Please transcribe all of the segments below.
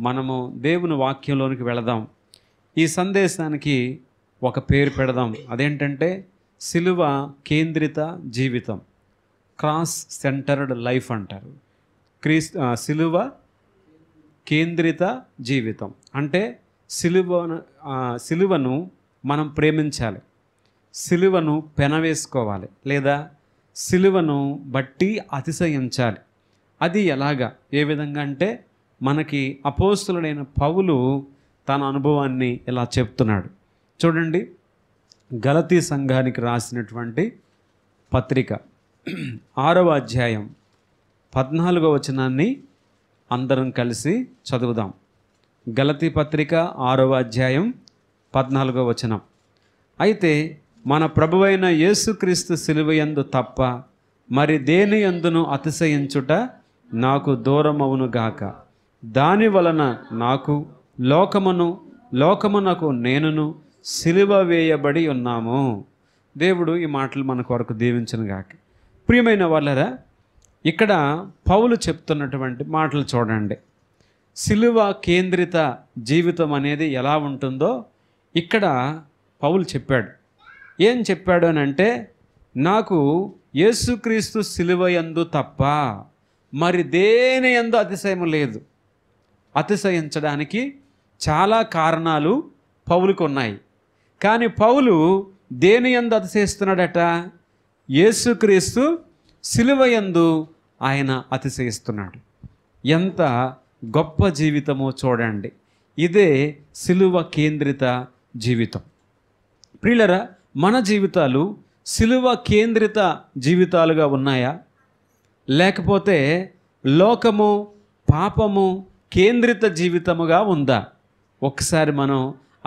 మనము దేవుని వాక్యంలోనికి వెళదాం. ఈ సందేశానికి ఒక పేరు పెడదాం. అదేంటంటే సిలువ కేంద్రిత జీవితం, క్రాస్ సెంటర్డ్ లైఫ్ అంటారు. సిలువ కేంద్రిత జీవితం అంటే సిలువను మనం ప్రేమించాలి, సిలువను పెనవేసుకోవాలి, లేదా సిలువను బట్టి అతిశయించాలి. అది ఎలాగా, ఏ విధంగా అంటే మనకి అపోస్తులుడైన పౌలు తన అనుభవాన్ని ఇలా చెప్తున్నాడు. చూడండి, గలతీ సంఘానికి రాసినటువంటి పత్రిక 6వ అధ్యాయం 14వ వచనాన్ని అందరం కలిసి చదువుదాం. గలతీ పత్రిక 6వ అధ్యాయం 14వ వచనం. అయితే మన ప్రభువైన యేసుక్రీస్తు సిలువయందు తప్ప మరి దేని యందును అతిశయించుట నాకు దూరమవునుగాక. దాని వలన నాకు లోకమునకు నేనును సిలువ వేయబడి ఉన్నాము. దేవుడు ఈ మాటలు మన కొరకు దీవించునుగాక. ప్రియమైన వాళ్ళరా, ఇక్కడ పౌలు చెప్తున్నటువంటి మాటలు చూడండి. సిలువ కేంద్రిత జీవితం అనేది ఎలా ఉంటుందో ఇక్కడ పౌలు చెప్పాడు. ఏం చెప్పాడు అని అంటే, నాకు యేసుక్రీస్తు సిలువ యందు తప్ప మరి దేని యందు అతిశయము లేదు. అతిశయించడానికి చాలా కారణాలు పౌలుకు ఉన్నాయి. కానీ పౌలు దేని యందు అతిశయిస్తున్నాడట? యేసుక్రీస్తు సిలువ యందు ఆయన అతిశయిస్తున్నాడు. ఎంత గొప్ప జీవితమో చూడండి. ఇదే సిలువ కేంద్రిత జీవితం. ప్రియులరా, మన జీవితాలు సిలువ కేంద్రిత జీవితాలుగా ఉన్నాయా, లేకపోతే లోకము పాపము కేంద్రిత జీవితముగా ఉందా? ఒకసారి మనం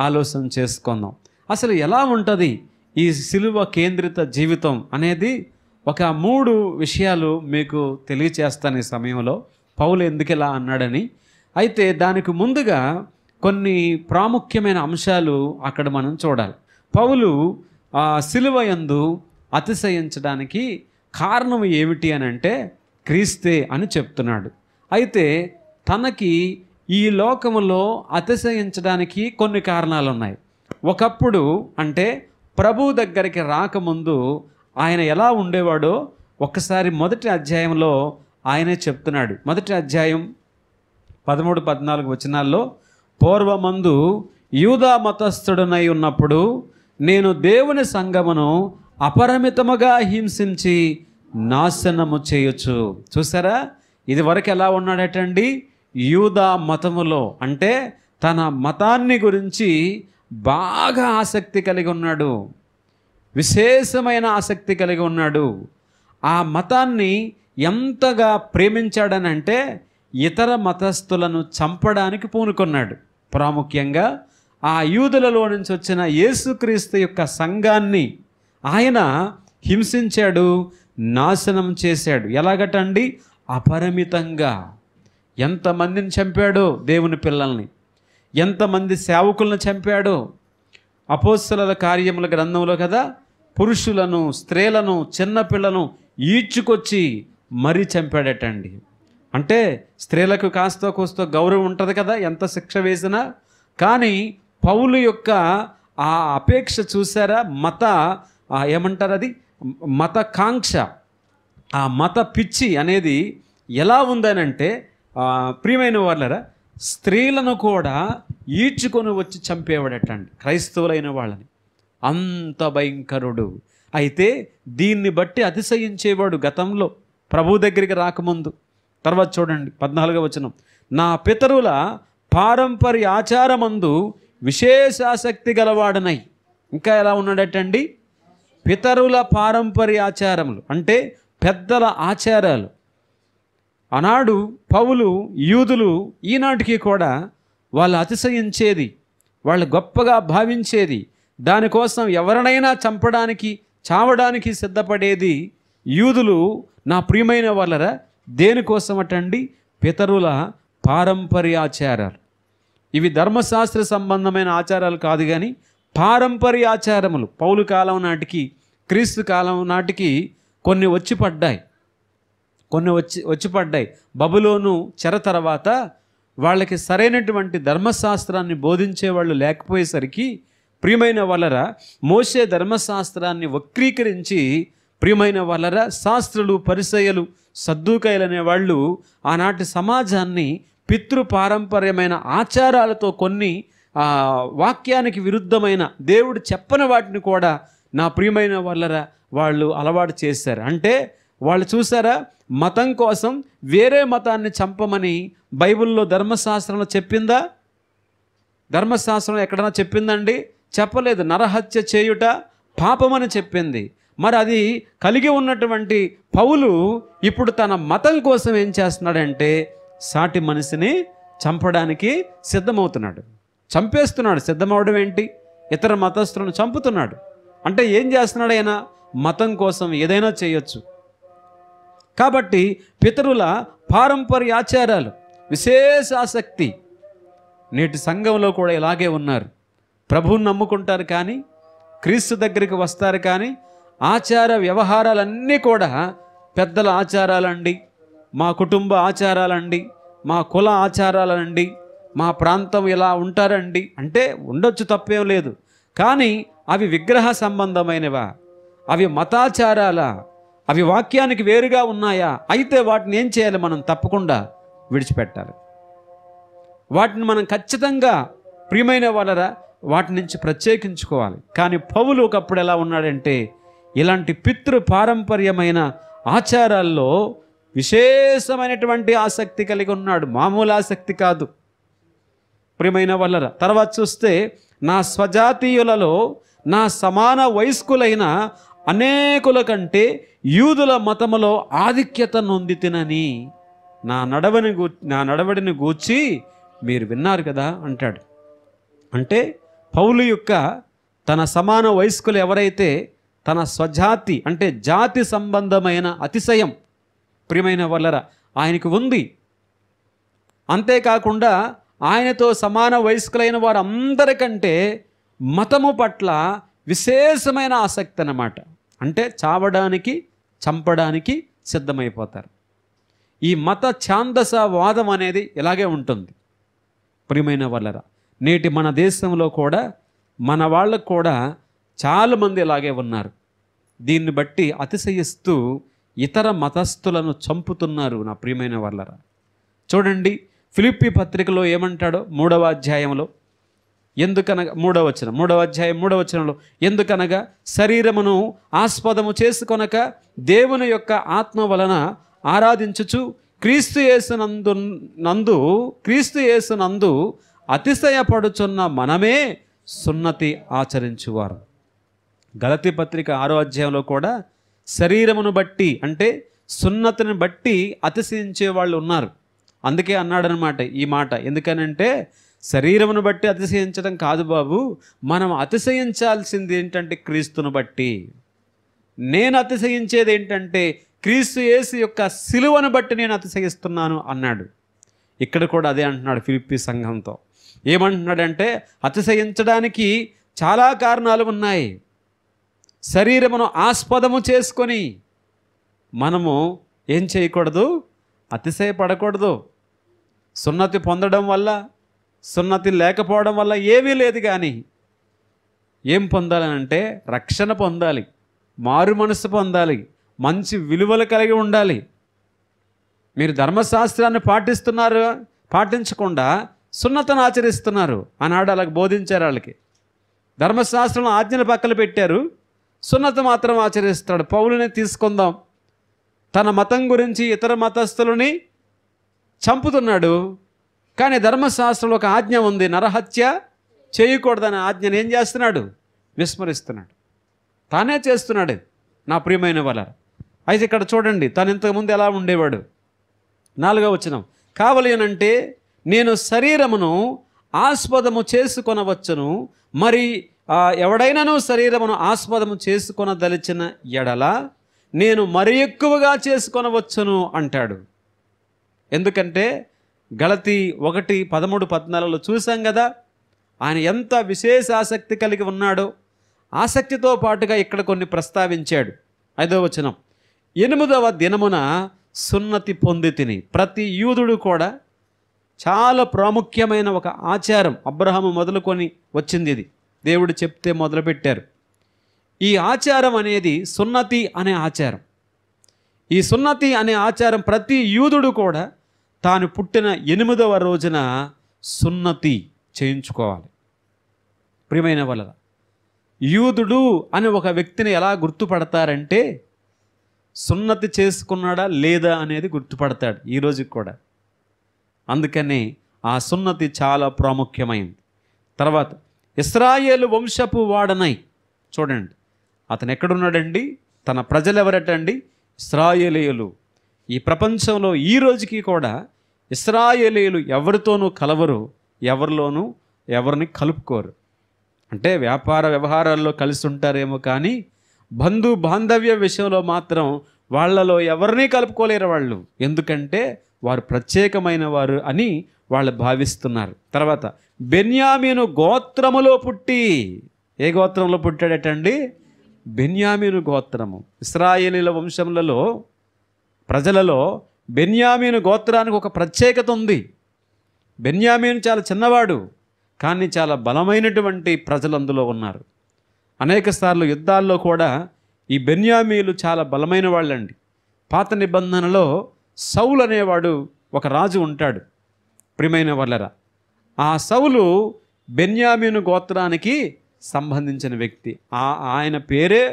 ఆలోచన చేసుకుందాం. అసలు ఎలా ఉంటుంది ఈ సిలువ కేంద్రిత జీవితం అనేది? ఒక 3 విషయాలు మీకు తెలియచేస్తాను ఈ సమయంలో, పౌలు ఎందుకు ఇలా అన్నాడని. అయితే దానికి ముందుగా కొన్ని ప్రాముఖ్యమైన అంశాలు అక్కడ మనం చూడాలి. పౌలు సిలువ యందు అతిశయించడానికి కారణం ఏమిటి అని అంటే క్రీస్తే అని చెప్తున్నాడు. అయితే తనకి ఈ లోకములో అతిశయించడానికి కొన్ని కారణాలు ఉన్నాయి. ఒకప్పుడు అంటే ప్రభు దగ్గరికి రాకముందు ఆయన ఎలా ఉండేవాడో ఒక్కసారి మొదటి అధ్యాయంలో ఆయనే చెప్తున్నాడు. మొదటి అధ్యాయం 13-14 వచనాల్లో, పూర్వమందు యూదా మతస్థుడనై ఉన్నప్పుడు నేను దేవుని సంఘమును అపరిమితముగా హింసించి నాశనము చేయొచ్చు. చూసారా, ఇది వరకు ఎలా ఉన్నాడటండి? యూదా మతములో, అంటే తన మతాన్ని గురించి బాగా ఆసక్తి కలిగి ఉన్నాడు, విశేషమైన ఆసక్తి కలిగి ఉన్నాడు. ఆ మతాన్ని ఎంతగా ప్రేమించాడనంటే ఇతర మతస్థులను చంపడానికి పూనుకున్నాడు. ప్రాముఖ్యంగా ఆ యూదులలో నుంచి వచ్చిన యేసుక్రీస్తు యొక్క సంఘాన్ని ఆయన హింసించాడు, నాశనం చేశాడు. ఎలాగటండి? అపరిమితంగా. ఎంతమందిని చంపాడో దేవుని పిల్లల్ని, ఎంతమంది సేవకులను చంపాడో. అపోస్తలుల కార్యముల గ్రంథంలో కదా, పురుషులను, స్త్రీలను, చిన్నపిల్లను ఈడ్చుకొచ్చి మరీ చంపాడటండి. అంటే స్త్రీలకు కాస్తో కూస్తో గౌరవం ఉంటుంది కదా, ఎంత శిక్ష వేసినా. కానీ పౌలు యొక్క ఆ అపేక్ష చూసారా? ఏమంటారు అది? మతకాంక్ష, ఆ మత పిచ్చి అనేది ఎలా ఉందనంటే, ప్రియమైన వాళ్ళరా, స్త్రీలను కూడా ఈడ్చుకొని వచ్చి చంపేవాడటండి, క్రైస్తవులైన వాళ్ళని. అంత భయంకరుడు. అయితే దీన్ని బట్టి అతిశయించేవాడు గతంలో ప్రభు దగ్గరికి రాకముందు. తర్వాత చూడండి 14వ వచనం, నా పితరుల పారంపర్య ఆచారమందు విశేషాసక్తి గలవాడనై. ఇంకా ఎలా ఉన్నాడటండి? పితరుల పారంపర్య ఆచారములు అంటే పెద్దల ఆచారాలు. ఆనాడు పౌలు యూదులు, ఈనాటికి కూడా వాళ్ళు అతిశయించేది, వాళ్ళు గొప్పగా భావించేది, దానికోసం ఎవరినైనా చంపడానికి, చావడానికి సిద్ధపడేది యూదులు. నా ప్రియమైన వాళ్ళరా, దేనికోసమటండి? పితరుల పారంపర్యాచారాలు. ఇవి ధర్మశాస్త్ర సంబంధమైన ఆచారాలు కాదు, కానీ పారంపర్యాచారములు. పౌలు కాలం నాటికి, క్రీస్తు కాలం నాటికి కొన్ని వచ్చి పడ్డాయి. బబులోను చెర తర్వాత వాళ్ళకి సరైనటువంటి ధర్మశాస్త్రాన్ని బోధించే వాళ్ళు లేకపోయేసరికి ప్రియమైన వాళ్ళరా మోషే ధర్మశాస్త్రాన్ని వక్రీకరించి ప్రియమైన వాళ్ళరా శాస్త్రులు పరిసయ్యులు సద్దూకయ్యులు అనేవాళ్ళు ఆనాటి సమాజాన్ని పితృపారంపర్యమైన ఆచారాలతో కొన్ని వాక్యానికి విరుద్ధమైన దేవుడు చెప్పని వాటిని కూడా నా ప్రియమైన వాళ్ళరా వాళ్ళు అలవాటు చేశారు. అంటే వాళ్ళు చూసారా, మతం కోసం వేరే మతాన్ని చంపమని బైబిల్లో ధర్మశాస్త్రంలో చెప్పిందా? ధర్మశాస్త్రం ఎక్కడైనా చెప్పిందండి? చెప్పలేదు. నరహత్య చేయుట పాపమని చెప్పింది. మరి అది కలిగి ఉన్నటువంటి పౌలు ఇప్పుడు తన మతం కోసం ఏం చేస్తున్నాడంటే సాటి మనిషిని చంపడానికి సిద్ధమవుతున్నాడు, చంపేస్తున్నాడు. సిద్ధమవడం ఏంటి? ఇతర మతస్థులను చంపుతున్నాడు. అంటే ఏం చేస్తున్నాడు ఆయన? మతం కోసం ఏదైనా చేయొచ్చు. కాబట్టి పితరుల పారంపర్య ఆచారాలు, విశేష ఆసక్తి. నేటి సంఘంలో కూడా ఇలాగే ఉన్నారు. ప్రభువుని నమ్ముకుంటారు కానీ క్రీస్తు దగ్గరికి వస్తారు కానీ ఆచార వ్యవహారాలన్నీ కూడా పెద్దల ఆచారాలండి, మా కుటుంబ ఆచారాలండి, మా కుల ఆచారాలండి, మా ప్రాంతం ఇలా ఉంటారండి అంటే ఉండొచ్చు, తప్పేం లేదు. కానీ అవి విగ్రహ సంబంధమైనవా? అవి మతాచారాలా? అవి వాక్యానికి వేరుగా ఉన్నాయా? అయితే వాటిని ఏం చేయాలి? మనం తప్పకుండా విడిచిపెట్టాలి. వాటిని మనం ఖచ్చితంగా ప్రియమైన వాళ్ళరా వాటి నుంచి ప్రత్యేకించుకోవాలి. కానీ పౌలు ఒకప్పుడు ఎలా ఉన్నాడంటే ఇలాంటి పితృ పారంపర్యమైన ఆచారాల్లో విశేషమైనటువంటి ఆసక్తి కలిగి ఉన్నాడు. మామూలు ఆసక్తి కాదు ప్రియమైన వాళ్ళరా. తర్వాత చూస్తే నా స్వజాతీయులలో నా సమాన వయస్కులైన అనేకుల కంటే యూదుల మతములో ఆధిక్యత నొందితినని నా నడవడిని గూర్చి మీరు విన్నారు కదా అంటాడు. అంటే పౌలు యొక్క తన సమాన వయస్కులు ఎవరైతే తన స్వజాతి అంటే జాతి సంబంధమైన అతిశయం ప్రియమైన వాళ్ళరా ఆయనకు ఉంది. అంతేకాకుండా ఆయనతో సమాన వయస్కులైన వారందరికంటే మతము పట్ల విశేషమైన ఆసక్తి అన్నమాట. అంటే చావడానికి చంపడానికి సిద్ధమైపోతారు. ఈ మత ఛాందస వాదం అనేది ఇలాగే ఉంటుంది ప్రియమైన వాళ్ళరా. నేటి మన దేశంలో కూడా మన వాళ్ళకు కూడా చాలామంది ఇలాగే ఉన్నారు. దీన్ని బట్టి అతిశయిస్తూ ఇతర మతస్థులను చంపుతున్నారు నా ప్రియమైన వాళ్ళరా. చూడండి ఫిలిప్పీ పత్రికలో ఏమంటాడో 3వ అధ్యాయంలో, ఎందుకనగా 3వ అధ్యాయం 3వ వచనంలో, ఎందుకనగా శరీరమును ఆస్పదము చేసుకొనక దేవుని యొక్క ఆత్మ వలన ఆరాధించుచు క్రీస్తు యేసునందు అతిశయపడుచున్న మనమే సున్నతి ఆచరించువారు. గలతీ పత్రిక 6వ అధ్యాయంలో కూడా శరీరమును బట్టి అంటే సున్నతిని బట్టి అతిశయించే వాళ్ళు ఉన్నారు. అందుకే అన్నాడనమాట ఈ మాట. ఎందుకనంటే శరీరమును బట్టి అతిశయించడం కాదు బాబు, మనం అతిశయించాల్సింది ఏంటంటే క్రీస్తును బట్టి. నేను అతిశయించేది ఏంటంటే క్రీస్తు యేసు యొక్క సిలువను బట్టి నేను అతిశయిస్తున్నాను అన్నాడు. ఇక్కడ కూడా అదే అంటున్నాడు ఫిలిప్పీ సంఘంతో. ఏమంటున్నాడంటే అతిశయించడానికి చాలా కారణాలు ఉన్నాయి. శరీరమును ఆస్పదము చేసుకొని మనము ఏం చేయకూడదు? అతిశయపడకూడదు. సున్నతి పొందడం వల్ల సున్నతి లేకపోవడం వల్ల ఏమీ లేదు. కానీ ఏం పొందాలనంటే రక్షణ పొందాలి, మారు మనసు పొందాలి, మంచి విలువలు కలిగి ఉండాలి. మీరు ధర్మశాస్త్రాన్ని పాటించకుండా సున్నతను ఆచరిస్తున్నారు అన్నాడు. అలాగ బోధించారు వాళ్ళకి. ధర్మశాస్త్రంలో ఆజ్ఞలు పక్కన పెట్టారు, సున్నత మాత్రం ఆచరిస్తాడు. పౌలునే తీసుకుందాం. తన మతం గురించి ఇతర మతస్థులని చంపుతున్నాడు. కానీ ధర్మశాస్త్రంలో ఒక ఆజ్ఞ ఉంది, నరహత్య చేయకూడదనే ఆజ్ఞను ఏం చేస్తున్నాడు? విస్మరిస్తున్నాడు. తానే చేస్తున్నాడు నా ప్రియమైన వాళ్ళ. అయితే ఇక్కడ చూడండి, తను ఇంతకుముందు ఎలా ఉండేవాడు. 4వ వచనం, కావలి అనంటే నేను శరీరమును ఆస్పదము చేసుకొనవచ్చును, మరి ఎవడైనాను శరీరమును ఆస్పదము చేసుకొనదలిచిన ఎడల నేను మరి ఎక్కువగా చేసుకొనవచ్చును అంటాడు. ఎందుకంటే గలతీ 1:13-14 చూసాం కదా ఆయన ఎంత విశేష ఆసక్తి కలిగి ఉన్నాడో. ఆసక్తితో పాటుగా ఇక్కడ కొన్ని ప్రస్తావించాడు. 5వ వచనం, 8వ దినమున సున్నతి పొంది తిని. ప్రతి యూదుడు కూడా చాలా ప్రాముఖ్యమైన ఒక ఆచారం. అబ్రహాము మొదలుకొని వచ్చింది ఇది, దేవుడు చెప్తే మొదలుపెట్టారు. ఈ ఆచారం అనేది సున్నతి అనే ఆచారం. ఈ సున్నతి అనే ఆచారం ప్రతి యూదుడు కూడా తాను పుట్టిన 8వ రోజున సున్నతి చేయించుకోవాలి. ప్రియమైన వాళ్ళ, యూదుడు అని ఒక వ్యక్తిని ఎలా గుర్తుపడతారంటే సున్నతి చేసుకున్నాడా లేదా అనేది గుర్తుపడతాడు ఈ రోజుకి కూడా. అందుకని ఆ సున్నతి చాలా ప్రాముఖ్యమైంది. తర్వాత ఇశ్రాయేలు వంశపు వాడనై, చూడండి అతను ఎక్కడున్నాడండి? తన ప్రజలు ఎవరటండి? ఇశ్రాయేలీయులు. ఈ ప్రపంచంలో ఈ రోజుకి కూడా ఇశ్రాయేలీయులు ఎవరితోనూ కలవరు, ఎవరిలోనూ ఎవరిని కలుపుకోరు. అంటే వ్యాపార వ్యవహారాల్లో కలిసి ఉంటారేమో కానీ బంధు బాంధవ్య విషయంలో మాత్రం వాళ్ళలో ఎవరినీ కలుపుకోలేరు వాళ్ళు. ఎందుకంటే వారు ప్రత్యేకమైన వారు అని వాళ్ళు భావిస్తున్నారు. తర్వాత బెన్యామీను గోత్రములో పుట్టి, ఏ గోత్రంలో పుట్టాడటండి? బెన్యామీను గోత్రము. ఇశ్రాయేలీల వంశములలో ప్రజలలో బెన్యామీను గోత్రానికి ఒక ప్రత్యేకత ఉంది. బెన్యామీను చాలా చిన్నవాడు, కానీ చాలా బలమైనటువంటి ప్రజలు అందులో ఉన్నారు. అనేక సార్లు యుద్ధాల్లో కూడా ఈ బెన్యామీలు చాలా బలమైన వాళ్ళండి. పాత నిబంధనలో సౌలు అనేవాడు ఒక రాజు ఉంటాడు. ప్రియమైన వాళ్ళరా, ఆ సౌలు బెన్యామీను గోత్రానికి సంబంధించిన వ్యక్తి. ఆయన పేరే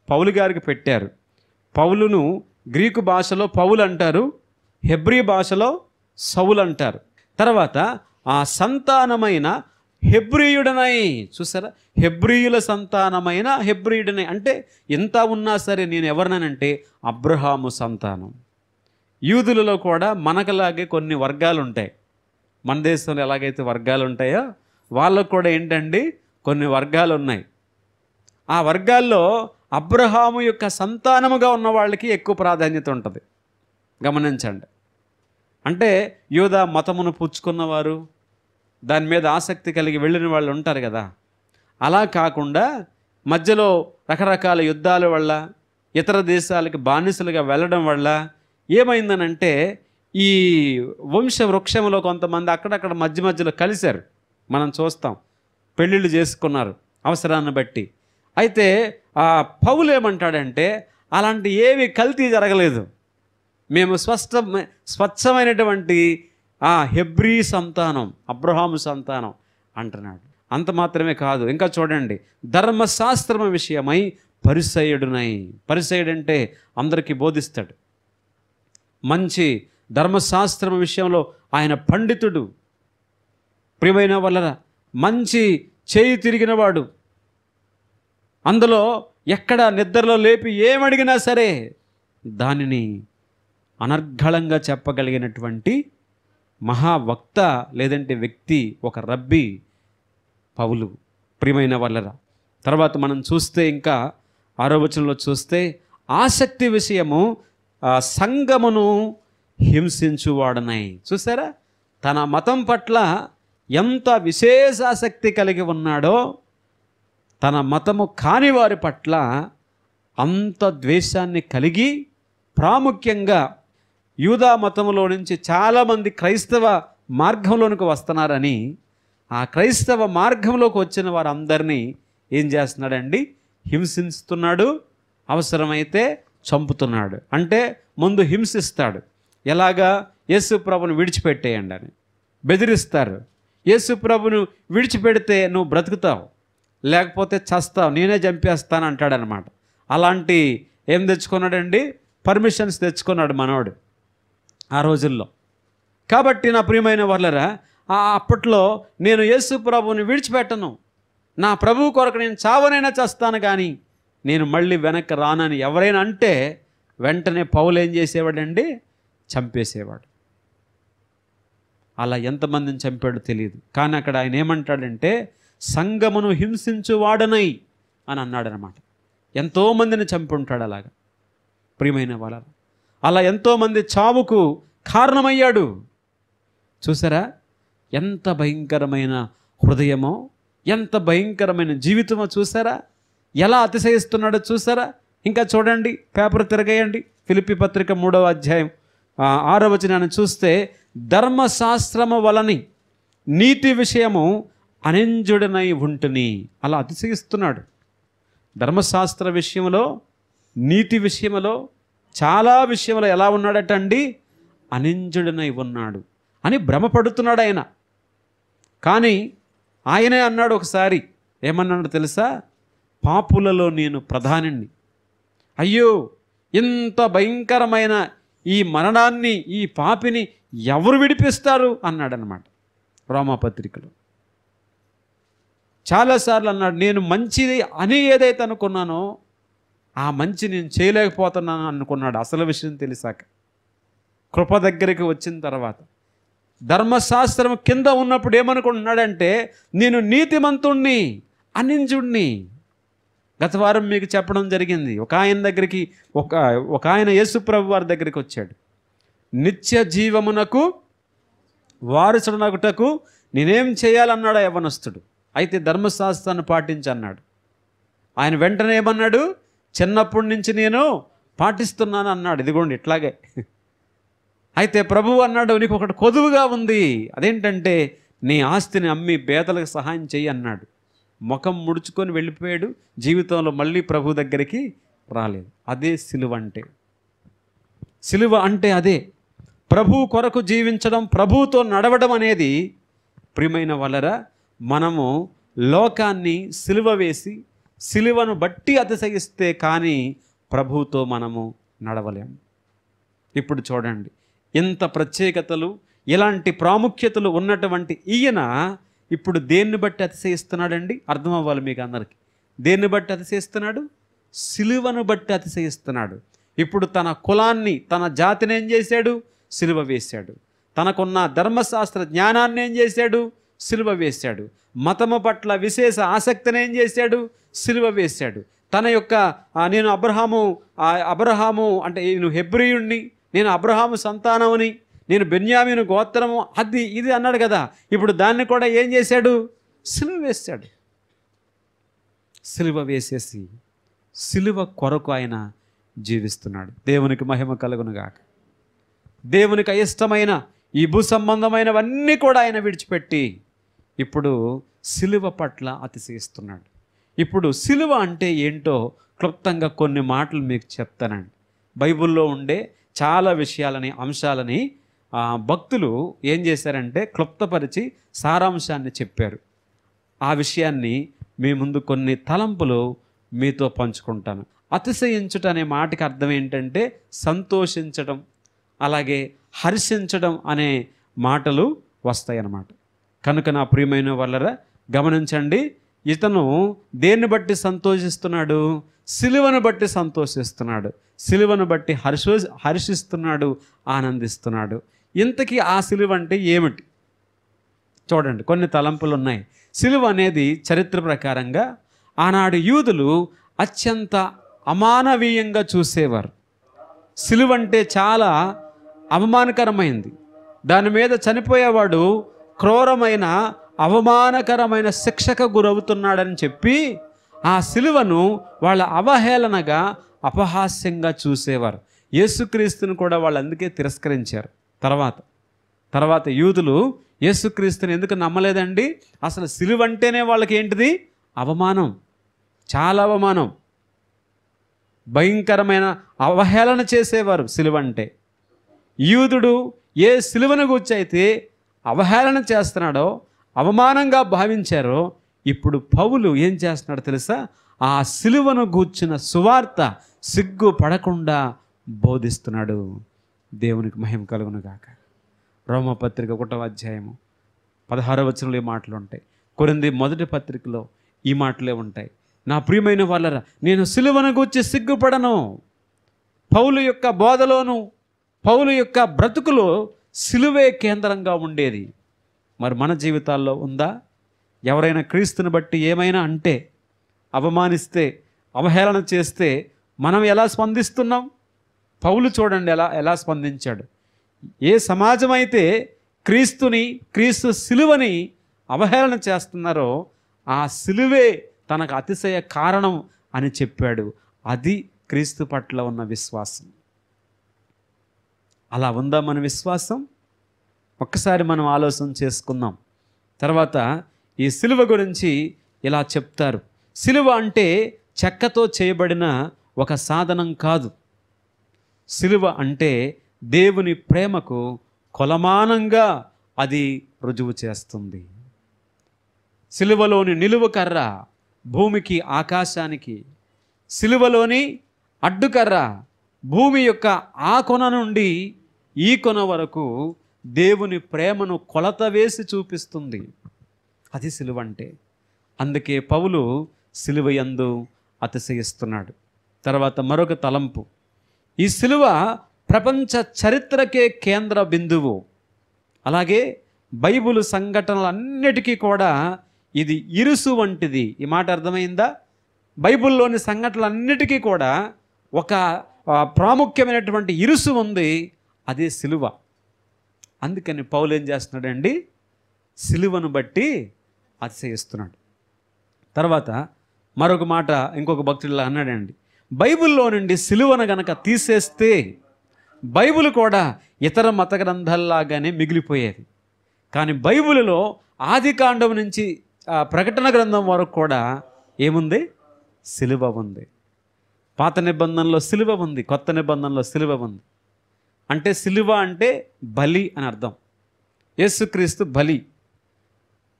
పౌలు గారికి పెట్టారు. పౌలును గ్రీకు భాషలో పౌలు అంటారు, హెబ్రీ భాషలో సౌలు అంటారు. తర్వాత ఆ సంతానమైన హెబ్రీయుడనై, చూసారా, హెబ్రీయుల సంతానమైన హెబ్రీయుడనై అంటే ఎంత ఉన్నా సరే నేను ఎవరినంటే అబ్రహాము సంతానం. యూదులలో కూడా మనకలాగే కొన్ని వర్గాలు ఉంటాయి. మన దేశంలో ఎలాగైతే వర్గాలు ఉంటాయో వాళ్ళకు కూడా ఏంటండి కొన్ని వర్గాలు ఉన్నాయి. ఆ వర్గాల్లో అబ్రహాము యొక్క సంతానముగా ఉన్న వాళ్ళకి ఎక్కువ ప్రాధాన్యత ఉంటుంది. గమనించండి. అంటే యూదా మతమును పుచ్చుకున్నవారు, దాని మీద ఆసక్తి కలిగి వెళ్ళిన వాళ్ళు ఉంటారు కదా. అలా కాకుండా మధ్యలో రకరకాల యుద్ధాల వల్ల ఇతర దేశాలకి బానిసలుగా వెళ్ళడం వల్ల ఏమైందనంటే ఈ వంశ వృక్షంలో కొంతమంది అక్కడక్కడ మధ్యలో కలిశారు. మనం చూస్తాం, పెళ్ళిళ్ళు చేసుకున్నారు అవసరాన్ని బట్టి. అయితే ఆ పౌలు ఏమంటాడంటే అలాంటి ఏవి కల్తీ జరగలేదు, మేము స్వచ్ఛమైనటువంటి హెబ్రీ సంతానం, అబ్రహాము సంతానం అంటున్నాడు. అంత మాత్రమే కాదు, ఇంకా చూడండి, ధర్మశాస్త్రం విషయమై పరిసయ్యుడునై. పరిసయ్యుడు అంటే అందరికీ బోధిస్తాడు. మంచి ధర్మశాస్త్రం విషయంలో ఆయన పండితుడు. ప్రియమైన వల్ల మంచి చేయి తిరిగినవాడు. అందులో ఎక్కడ నిద్రలో లేపి ఏమడిగినా సరే దానిని అనర్గళంగా చెప్పగలిగినటువంటి మహావక్త లేదంటే వ్యక్తి ఒక రబ్బీ పౌలు. ప్రియమైన వాళ్ళరా, తర్వాత మనం చూస్తే ఇంకా 6వ వచనంలో చూస్తే ఆసక్తి విషయము సంఘమును హింసించువాడనై. చూసారా, తన మతం పట్ల ఎంత విశేష ఆసక్తి కలిగి ఉన్నాడో తన మతము కాని వారి పట్ల అంత ద్వేషాన్ని కలిగి, ప్రాముఖ్యంగా యూదా మతంలో నుంచి చాలామంది క్రైస్తవ మార్గంలోనికి వస్తున్నారని ఆ క్రైస్తవ మార్గంలోకి వచ్చిన వారందరినీ ఏం చేస్తున్నాడండి? హింసిస్తున్నాడు, అవసరమైతే చంపుతున్నాడు. అంటే ముందు హింసిస్తాడు. ఎలాగా? యేసు ప్రభును విడిచిపెట్టేయండి అని బెదిరిస్తారు. యేసు ప్రభును విడిచిపెడితే నువ్వు బ్రతుకుతావు, లేకపోతే చస్తావు, నేనే చంపేస్తాను అంటాడనమాట. అలాంటి ఏం తెచ్చుకున్నాడండి? పర్మిషన్స్ తెచ్చుకున్నాడు మనోడు ఆ రోజుల్లో. కాబట్టి నా ప్రియమైన వాళ్ళరా, అప్పట్లో నేను యేసు ప్రభువుని విడిచిపెట్టను, నా ప్రభువు కొరకు నేను చావనైనా చేస్తాను, కానీ నేను మళ్ళీ వెనక్కి రానని ఎవరైనా అంటే వెంటనే పౌలు ఏం చేసేవాడండి? చంపేసేవాడు. అలా ఎంతమందిని చంపాడో తెలియదు, కానీ అక్కడ ఆయన ఏమంటాడంటే సంఘమును హింసించువాడనై అని అన్నాడనమాట. ఎంతోమందిని చంపి ఉంటాడు అలాగా. ప్రియమైన వాళ్ళ, అలా ఎంతోమంది చావుకు కారణమయ్యాడు. చూసారా ఎంత భయంకరమైన హృదయమో, ఎంత భయంకరమైన జీవితమో. చూసారా ఎలా అతిశయిస్తున్నాడో చూసారా. ఇంకా చూడండి, పేపర్ తిరగేయండి, ఫిలిప్పీ పత్రిక 3వ అధ్యాయం 6వ వచనాన్ని చూస్తే ధర్మశాస్త్రము వలని నీతి విషయము అనింజుడనై ఉంటుని. అలా అతిశయిస్తున్నాడు. ధర్మశాస్త్ర విషయంలో, నీతి విషయంలో, చాలా విషయంలో ఎలా ఉన్నాడట అండి? అనింజుడనై ఉన్నాడు అని భ్రమపడుతున్నాడు ఆయన. కానీ ఆయనే అన్నాడు ఒకసారి, ఏమన్నాడు తెలుసా? పాపులలో నేను ప్రధానిని. అయ్యో, ఇంత భయంకరమైన ఈ మరణాన్ని, ఈ పాపిని ఎవరు విడిపిస్తారు అన్నాడనమాట రోమాపత్రికలో. చాలాసార్లు అన్నాడు, నేను మంచిది అని ఏదైతే అనుకున్నానో ఆ మంచి నేను చేయలేకపోతున్నాను అనుకున్నాడు. అసలు విషయం తెలిసాక, కృప దగ్గరికి వచ్చిన తర్వాత, ధర్మశాస్త్రం కింద ఉన్నప్పుడు ఏమనుకుంటున్నాడంటే నేను నీతిమంతుణ్ణి, అనింజుణ్ణి. గత వారం మీకు చెప్పడం జరిగింది. ఒక ఆయన దగ్గరికి ఒక ఆయన యేసుప్రభు వారి దగ్గరికి వచ్చాడు. నిత్య జీవమునకు వారసుడనగుటకు నేనేం చేయాలన్నాడు ఆ యవ్వనస్తుడు. అయితే ధర్మశాస్త్రాన్ని పాటించన్నాడు. ఆయన వెంటనే ఏమన్నాడు? చిన్నప్పటి నుంచి నేను పాటిస్తున్నాను అన్నాడు. ఇదిగోండి ఇట్లాగే. అయితే ప్రభువు అన్నాడు, నీకు ఒకటి కొదువుగా ఉంది. అదేంటంటే నీ ఆస్తిని అమ్మి పేదలకు సహాయం చెయ్యి అన్నాడు. ముఖం ముడుచుకొని వెళ్ళిపోయాడు. జీవితంలో మళ్ళీ ప్రభు దగ్గరికి రాలేదు. అదే సిలువ అంటే. సిలువ అంటే అదే. ప్రభు కొరకు జీవించడం, ప్రభువుతో నడవడం అనేది ప్రియమైన వాళ్ళరా, మనము లోకాన్ని సిలువ వేసి సిలువను బట్టి అతిశయిస్తే కానీ ప్రభువుతో మనము నడవలేము. ఇప్పుడు చూడండి, ఇంత ప్రత్యేకతలు, ఇలాంటి ప్రాముఖ్యతలు ఉన్నటువంటి ఈయన ఇప్పుడు దేన్ని బట్టి అతిశయిస్తున్నాడండి? అర్థం అవ్వాలి మీకు అందరికీ. దేన్ని బట్టి అతిశయిస్తున్నాడు? సిలువను బట్టి అతిశయిస్తున్నాడు. ఇప్పుడు తన కులాన్ని, తన జాతిని ఏం చేశాడు? సిలువ వేశాడు. తనకున్న ధర్మశాస్త్ర జ్ఞానాన్ని ఏం చేశాడు? సిలువ వేశాడు. మతము పట్ల విశేష ఆసక్తిని ఏం చేశాడు? సిలువ వేశాడు. తన యొక్క నేను అబ్రహాము అంటే నేను హెబ్రీయుణ్ణి, నేను అబ్రహాము సంతానముని, నేను బెన్యామీను గోత్రము, అది ఇది అన్నాడు కదా. ఇప్పుడు దాన్ని కూడా ఏం చేశాడు? సిలువ వేశాడు. సిలువ వేసేసి సిలువ కొరకు ఆయన జీవిస్తున్నాడు. దేవునికి మహిమ కలుగునుగాక. దేవునికి అయిష్టమైన ఈ భూ సంబంధమైనవన్నీ కూడా ఆయన విడిచిపెట్టి ఇప్పుడు సిలువ పట్ల అతిశయిస్తున్నాడు. ఇప్పుడు సిలువ అంటే ఏంటో క్లుప్తంగా కొన్ని మాటలు మీకు చెప్తానండి. బైబిల్లో ఉండే చాలా విషయాలని, అంశాలని భక్తులు ఏం చేశారంటే క్లుప్తపరిచి సారాంశాన్ని చెప్పారు. ఆ విషయాన్ని మీ ముందు కొన్ని తలంపులు మీతో పంచుకుంటాను. అతిశయించుట అనే మాటకి అర్థం ఏంటంటే సంతోషించడం, అలాగే హర్షించడం అనే మాటలు వస్తాయన్నమాట. కనుక నా ప్రియమైన వాళ్ళరా గమనించండి, ఇతను దేన్ని బట్టి సంతోషిస్తున్నాడు? సిలువను బట్టి సంతోషిస్తున్నాడు. సిలువను బట్టి హర్షిస్తున్నాడు, ఆనందిస్తున్నాడు. ఇంతకీ ఆ సిలువ అంటే ఏమిటి? చూడండి, కొన్ని తలంపులు ఉన్నాయి. సిలువ అనేది చరిత్ర ప్రకారంగా ఆనాడు యూదులు అత్యంత అమానవీయంగా చూసేవారు. సిలువ అంటే చాలా అవమానకరమైంది. దాని మీద చనిపోయేవాడు క్రూరమైన అవమానకరమైన శిక్షకు గురవుతున్నాడని చెప్పి ఆ సిలువను వాళ్ళ అవహేళనగా, అపహాస్యంగా చూసేవారు. యేసుక్రీస్తుని కూడా వాళ్ళు అందుకే తిరస్కరించారు. తర్వాత యూదులు యేసుక్రీస్తుని ఎందుకు నమ్మలేదండి? అసలు సిలువ అంటేనే వాళ్ళకి ఏంటిది? అవమానం, చాలా అవమానం, భయంకరమైన అవహేళన చేసేవారు సిలువ అంటే. యూదుడు ఏ సిలువను గూర్చి అయితే అవహేళన చేస్తున్నాడో, అవమానంగా భావించారో, ఇప్పుడు పౌలు ఏం చేస్తున్నాడో తెలుసా? ఆ సిలువను గూర్చిన సువార్త సిగ్గుపడకుండా బోధిస్తున్నాడు. దేవునికి మహిమ కలుగునుగాక. రోమపత్రిక 1వ అధ్యాయము 16వ వచనంలో ఈ మాటలు ఉంటాయి. కొరింథీ మొదటి పత్రికలో ఈ మాటలే ఉంటాయి. నా ప్రియమైన వాళ్ళరా, నేను సిలువను గూర్చి సిగ్గుపడను. పౌలు యొక్క బోధలోను, పౌలు యొక్క బ్రతుకులో సిలువే కేంద్రంగా ఉండేది. మరి మన జీవితాల్లో ఉందా? ఎవరైనా క్రీస్తుని బట్టి ఏమైనా అంటే, అవమానిస్తే, అవహేళన చేస్తే మనం ఎలా స్పందిస్తున్నాం? పౌలు చూడండి ఎలా స్పందించాడు. ఏ సమాజం అయితే క్రీస్తు సిలువని అవహేళన చేస్తున్నారో ఆ సిలువే తనకు అతిశయ కారణం అని చెప్పాడు. అది క్రీస్తు పట్ల ఉన్న విశ్వాసం. అలా ఉందా మన విశ్వాసం? ఒక్కసారి మనం ఆలోచన చేసుకుందాం. తర్వాత ఈ సిలువ గురించి ఇలా చెప్తారు. సిలువ అంటే చెక్కతో చేయబడిన ఒక సాధనం కాదు. సిలువ అంటే దేవుని ప్రేమకు కొలమానంగా అది రుజువు చేస్తుంది. సిలువలోని నిలువు కర్ర భూమికి ఆకాశానికి, సిలువలోని అడ్డుకర్ర భూమి యొక్క ఆ కొన నుండి ఈ కొన వరకు దేవుని ప్రేమను కొలత వేసి చూపిస్తుంది. అది సిలువ అంటే. అందుకే పౌలు సిలువ యందు అతిశయిస్తున్నాడు. తర్వాత మరొక తలంపు, ఈ సిలువ ప్రపంచ చరిత్రకే కేంద్ర బిందువు. అలాగే బైబిల్ సంఘటనలన్నిటికీ కూడా ఇది ఇరుసు వంటిది. ఈ మాట అర్థమైందా? బైబిల్లోని సంఘటనలన్నిటికీ కూడా ఒక ప్రాముఖ్యమైనటువంటి ఇరుసు ఉంది, అదే సిలువ. అందుకని పౌలు ఏం చేస్తున్నాడండి? సిలువను బట్టి అతిశయిస్తున్నాడు. తర్వాత మరొక మాట ఇంకొక భక్తుడిలా అన్నాడండి, బైబిల్లో నుండి సిలువను గనక తీసేస్తే బైబిల్ కూడా ఇతర మత గ్రంథాల్లాగానే మిగిలిపోయేది. కానీ బైబిల్లో ఆది కాండం నుంచి ప్రకటన గ్రంథం వరకు కూడా ఏముంది? సిలువ ఉంది. పాత నిబంధనలో సిలువ ఉంది, కొత్త నిబంధనలో సిలువ ఉంది. అంటే సిలువ అంటే బలి అని అర్థం. యేసుక్రీస్తు బలి.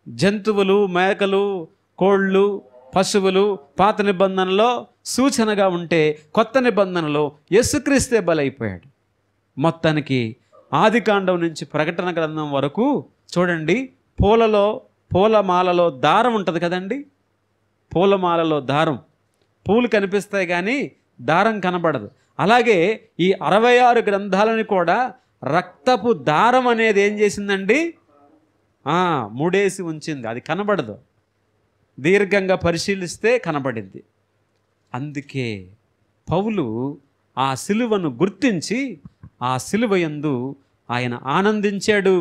జంతువులు, మేకలు, కోళ్ళు, పశువులు పాత నిబంధనలో సూచనగా ఉంటే కొత్త నిబంధనలో యేసుక్రీస్తే బలైపోయాడు. మొత్తానికి ఆది కాండం నుంచి ప్రకటన గ్రంథం వరకు చూడండి, పూలమాలలో దారం ఉంటుంది కదండి. పూలమాలలో దారం, పూలు కనిపిస్తాయి కానీ దారం కనబడదు. అలాగే ఈ 66 గ్రంథాలని కూడా రక్తపు దారం అనేది ఏం చేసిందండి? ముడేసి ఉంచింది. అది కనబడదు, దీర్ఘంగా పరిశీలిస్తే కనబడింది. అందుకే పౌలు ఆ సిలువను గుర్తించి ఆ సిలువ యందు ఆయన ఆనందించాడు,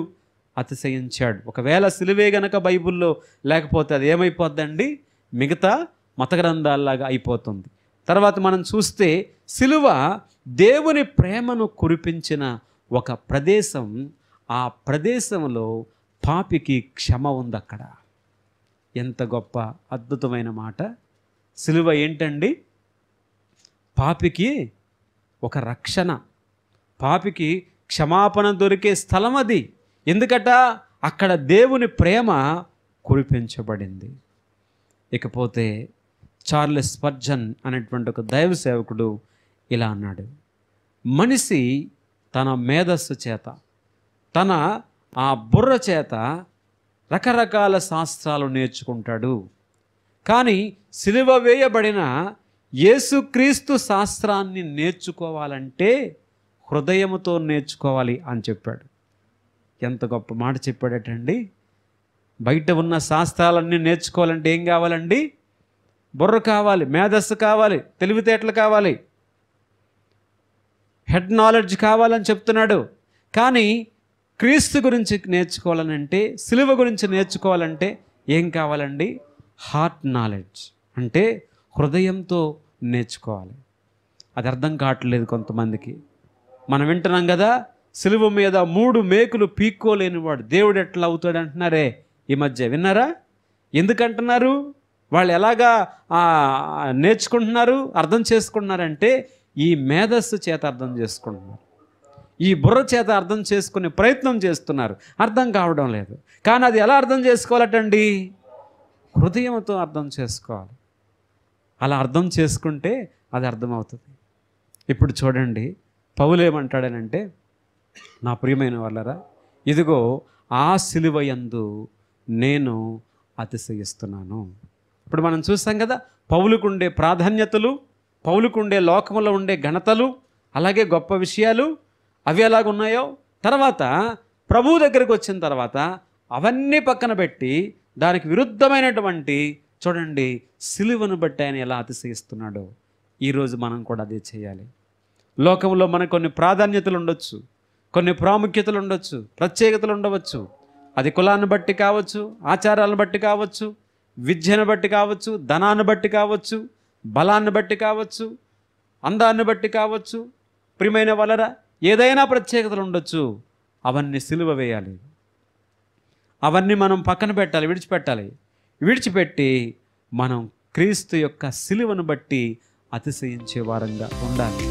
అతిశయించాడు. ఒకవేళ సిలువే గనక బైబిల్లో లేకపోతే అది ఏమైపోద్దండి? మిగతా మత గ్రంథాల్లాగా అయిపోతుంది. తర్వాత మనం చూస్తే సిలువ దేవుని ప్రేమను కురిపించిన ఒక ప్రదేశం. ఆ ప్రదేశంలో పాపికి క్షమ ఉంది. అక్కడ ఎంత గొప్ప అద్భుతమైన మాట! సిలువ ఏంటండి? పాపికి ఒక రక్షణ, పాపికి క్షమాపణ దొరికే స్థలం అది. ఎందుకట? అక్కడ దేవుని ప్రేమ కురిపించబడింది. ఇకపోతే చార్లెస్ స్పర్జన్ అనేటువంటి ఒక దైవ సేవకుడు ఇలా అన్నాడు, మనిషి తన మేధస్సు చేత, తన ఆ బుర్ర చేత రకరకాల శాస్త్రాలు నేర్చుకుంటాడు. కానీ సిలువ వేయబడిన యేసుక్రీస్తు శాస్త్రాన్ని నేర్చుకోవాలంటే హృదయముతో నేర్చుకోవాలి అని చెప్పాడు. ఎంత గొప్ప మాట చెప్పాడటండి! బయట ఉన్న శాస్త్రాలన్నీ నేర్చుకోవాలంటే ఏం కావాలండి? బుర్ర కావాలి, మేధస్సు కావాలి, తెలివితేటలు కావాలి, హెడ్ నాలెడ్జ్ కావాలని చెప్తున్నాడు. కానీ క్రీస్తు గురించి నేర్చుకోవాలనంటే, సిలువ గురించి నేర్చుకోవాలంటే ఏం కావాలండి? హార్ట్ నాలెడ్జ్, అంటే హృదయంతో నేర్చుకోవాలి. అది అర్థం కావట్లేదు కొంతమందికి. మనం వింటున్నాం కదా, సిలువ మీద 3 మేకులు పీక్కోలేనివాడు దేవుడు ఎట్లా అవుతాడు అంటున్నారే ఈ మధ్య. విన్నారా? ఎందుకంటున్నారు? వాళ్ళు ఎలాగా నేర్చుకుంటున్నారు, అర్థం చేసుకుంటున్నారంటే ఈ మేధస్సు చేత అర్థం చేసుకుంటున్నారు, ఈ బుర్ర చేత అర్థం చేసుకునే ప్రయత్నం చేస్తున్నారు. అర్థం కావడం లేదు. కానీ అది ఎలా అర్థం చేసుకోవాలటండి? హృదయంతో అర్థం చేసుకోవాలి. అలా అర్థం చేసుకుంటే అది అర్థమవుతుంది. ఇప్పుడు చూడండి, పౌలు ఏమంటాడనంటే, నా ప్రియమైన వాళ్ళరా, ఇదిగో ఆ సిలువ యందు నేను అతిశయిస్తున్నాను. ఇప్పుడు మనం చూస్తాం కదా, పౌలుకుండే ప్రాధాన్యతలు, పౌలుకుండే లోకంలో ఉండే ఘనతలు, అలాగే గొప్ప విషయాలు అవి ఎలాగున్నాయో, తర్వాత ప్రభువు దగ్గరికి వచ్చిన తర్వాత అవన్నీ పక్కన పెట్టి దానికి విరుద్ధమైనటువంటి చూడండి సిలువను బట్టి ఆయన ఎలా అతిశయిస్తున్నాడో, ఈరోజు మనం కూడా అదే చేయాలి. లోకంలో మనకు కొన్ని ప్రాధాన్యతలు ఉండొచ్చు, కొన్ని ప్రాముఖ్యతలు ఉండొచ్చు, ప్రత్యేకతలు ఉండవచ్చు. అది కులాన్ని బట్టి కావచ్చు, ఆచారాలను బట్టి కావచ్చు, విద్యను బట్టి కావచ్చు, ధనాన్ని బట్టి కావచ్చు, బలాన్ని బట్టి కావచ్చు, అందాన్ని బట్టి కావచ్చు. ప్రియమైన వాళ్ళరా, ఏదైనా ప్రత్యేకతలు ఉండొచ్చు. అవన్నీ సిలువ వేయాలి. అవన్నీ మనం పక్కన పెట్టాలి, విడిచిపెట్టాలి. విడిచిపెట్టి మనం క్రీస్తు యొక్క సిలువను బట్టి అతిశయించే వారంగా ఉండాలి.